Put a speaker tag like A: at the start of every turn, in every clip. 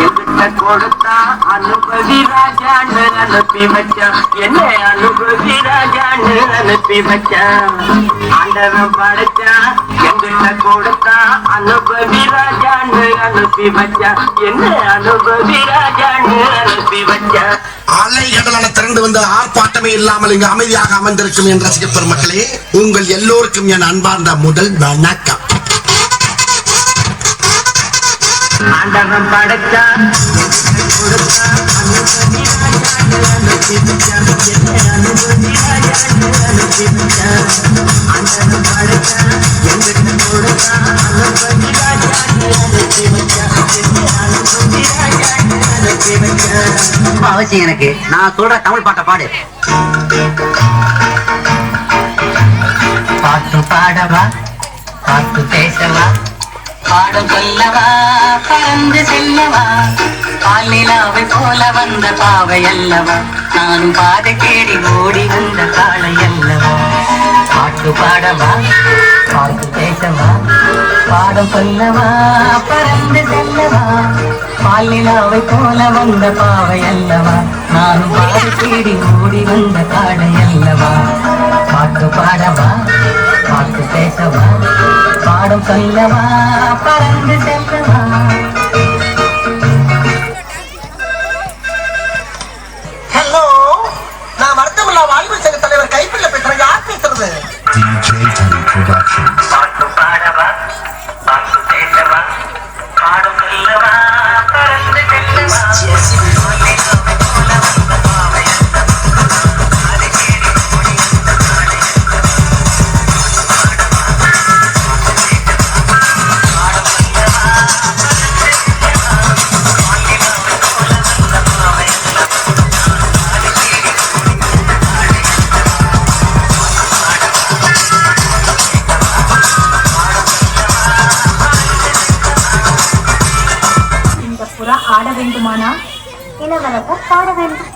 A: என்கிட்ட கொடுத்தா அனுபவி ராஜான்னு அனுப்பி வச்சான். என்ன அனுபவி ராஜான்னு அனுப்பி வச்சான். ஆண்டவன் படைச்சான் என்கிட்ட கொடுத்தா அனுபவி ராஜான்னு அனுப்பி வச்சான். என்ன அனுபவி ராஜான்னு அனுப்பி வச்சான்.
B: அலை கடலான திரண்டு வந்து ஆர்ப்பாட்டமே இல்லாமல் இங்கு அமைதியாக அமர்ந்திருக்கும் என் ரசிக பெருமக்களே, உங்கள் எல்லோருக்கும் என் அன்பார்ந்த முதல் வணக்கம்.
A: ஆண்டவன் படைச்சான்
C: அவசியம் எனக்கு. நான் சொல்ற தமிழ் பாட்டை பாடு. பாட்டு பாடவா, பாட்டு பேசவா, பாடம் சொல்லவா, பறந்து செல்லவா, பாலிலாவை போல வந்த பாவை அல்லவா, நானும் பாதை தேடி ஓடி வந்த காளை அல்லவா. பாட்டு பாடவா, பாட்டு பேசவா, பாடம் சொல்லவா, பறந்து செல்லவா, பாலிலாவை போல வந்த பாவை அல்லவா, நானும் பாதை தேடி ஓடி வந்த காளை அல்லவா. பாட்டு பாடவா, பாட்டு பேசவா, பாடம் சொல்லவா, பறந்து செல்லவா.
B: ஹலோ, நான் வருத்தமில்லா வாலிபர் சங்க தலைவர் கைப்பிள்ளை பேசுறேன். யார் பேசுறது?
A: பாட்டு பாடவா, பாட்டு பேசவா, பாடம் சொல்லவா, பறந்து செல்லவா.
D: ஆட வேண்டுமானா? இளவரசர் பாட வேண்டும்.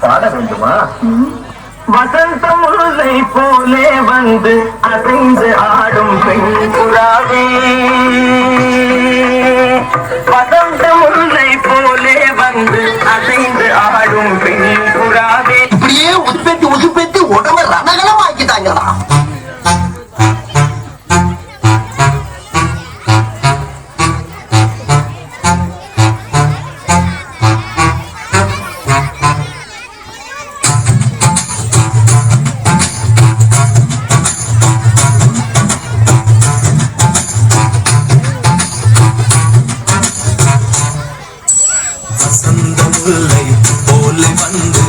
A: பாட வேண்டுமா? வசந்த முல்லை போலே வந்து அசைந்து ஆடும் பெண் புறாவே, வசந்த முல்லை போலே வந்து அசைந்து ஆடும் பெண் புறாவே.
B: இப்படியே உசுப்பேத்தி உடம்பு ரணகலம் ஆக்கிட்டாங்களா? வசந்த முல்லை போலே வந்து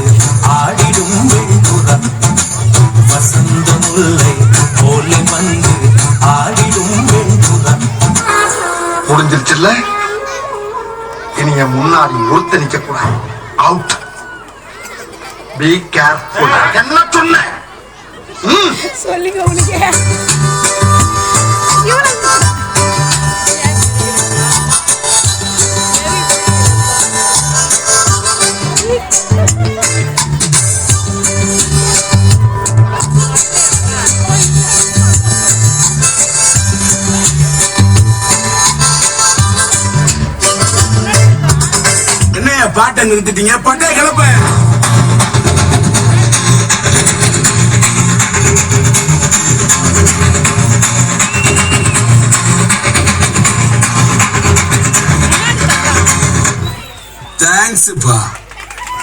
B: ஆடிடும் வெண்புறா, வசந்த முல்லை போலே வந்து ஆடிடும் வெண்புறா. புரிஞ்சிருச்சுல்ல? இனி என் முன்னாடி ஒருத்த நிக்க கூடாது. அவுட். Be careful. என்ன சொன்ன?
D: சொல்லுங்க உனக்கு.
B: என்ன பாட்டை நிறுத்திட்டீங்க? பாட்டை கிளப்ப. தேங்க்ஸ்ப்பா.